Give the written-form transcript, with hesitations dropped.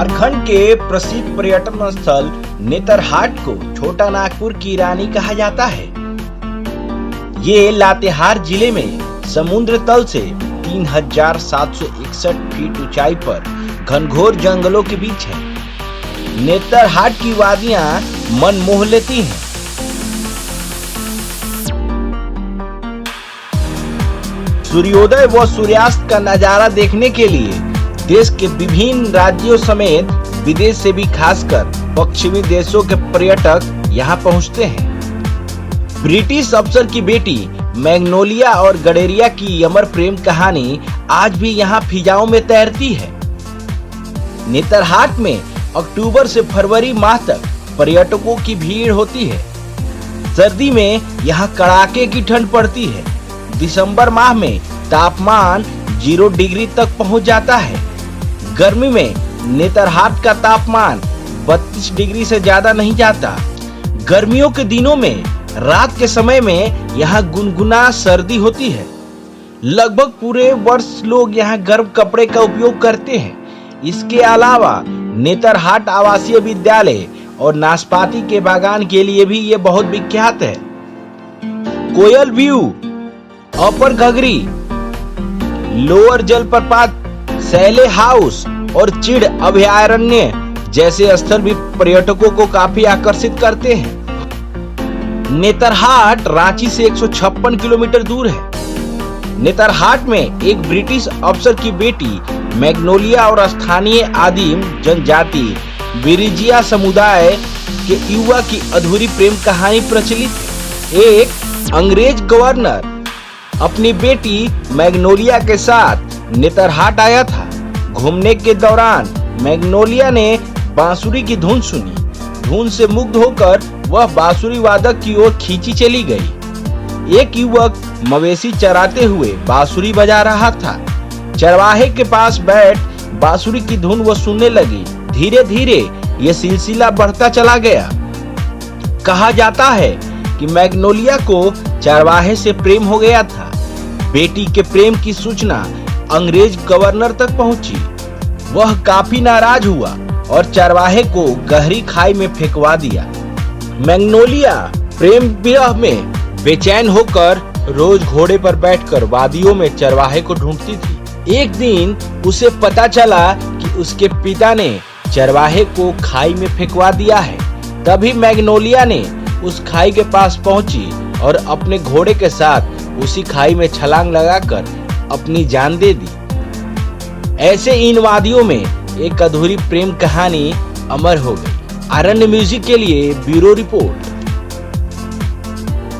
झारखंड के प्रसिद्ध पर्यटन स्थल नेतरहाट को छोटा नागपुर की रानी कहा जाता है। ये लातेहार जिले में समुद्र तल से 3761 फीट ऊंचाई पर घनघोर जंगलों के बीच है। नेतरहाट की वादियां मन मोह लेती हैं। सूर्योदय व सूर्यास्त का नजारा देखने के लिए देश के विभिन्न राज्यों समेत विदेश से भी खासकर पश्चिमी देशों के पर्यटक यहाँ पहुँचते हैं। ब्रिटिश अफसर की बेटी मैग्नोलिया और गडेरिया की अमर प्रेम कहानी आज भी यहाँ फिजाओं में तैरती है। नेतरहाट में अक्टूबर से फरवरी माह तक पर्यटकों की भीड़ होती है। सर्दी में यहाँ कड़ाके की ठंड पड़ती है। दिसंबर माह में तापमान 0 डिग्री तक पहुँच जाता है। गर्मी में नेतरहाट का तापमान 32 डिग्री से ज्यादा नहीं जाता। गर्मियों के दिनों में रात के समय में यहाँ गुनगुना सर्दी होती है। लगभग पूरे वर्ष लोग यहाँ गर्म कपड़े का उपयोग करते हैं। इसके अलावा नेतरहाट आवासीय विद्यालय और नाशपाती के बागान के लिए भी ये बहुत विख्यात है। कोयल व्यू, अपर घघरी, लोअर जलप्रपात, सैले हाउस और चिड़ अभयारण्य जैसे स्थल भी पर्यटकों को काफी आकर्षित करते हैं। नेतरहाट रांची से 156 किलोमीटर दूर है। नेतरहाट में एक ब्रिटिश अफसर की बेटी मैग्नोलिया और स्थानीय आदिम जनजाति विरिजिया समुदाय के युवा की अधूरी प्रेम कहानी प्रचलित है। एक अंग्रेज गवर्नर अपनी बेटी मैग्नोलिया के साथ नेतरहाट आया था। घूमने के दौरान मैग्नोलिया ने बांसुरी की धुन सुनी। धुन से मुग्ध होकर वह बांसुरी वादक की ओर खींची चली गई। एक युवक मवेशी चराते हुए बांसुरी बजा रहा था। चरवाहे के पास बैठ बांसुरी की धुन वो सुनने लगी। धीरे धीरे ये सिलसिला बढ़ता चला गया। कहा जाता है कि मैग्नोलिया को चरवाहे से प्रेम हो गया था। बेटी के प्रेम की सूचना अंग्रेज गवर्नर तक पहुंची। वह काफी नाराज हुआ और चरवाहे को गहरी खाई में फेंकवा दिया। मैग्नोलिया प्रेम विरह में बेचैन होकर रोज घोड़े पर बैठकर वादियों में चरवाहे को ढूंढती थी। एक दिन उसे पता चला कि उसके पिता ने चरवाहे को खाई में फेंकवा दिया है। तभी मैग्नोलिया ने उस खाई के पास पहुंची और अपने घोड़े के साथ उसी खाई में छलांग लगाकर अपनी जान दे दी। ऐसे इन वादियों में एक अधूरी प्रेम कहानी अमर हो गई। आरण्य म्यूजिक के लिए ब्यूरो रिपोर्ट।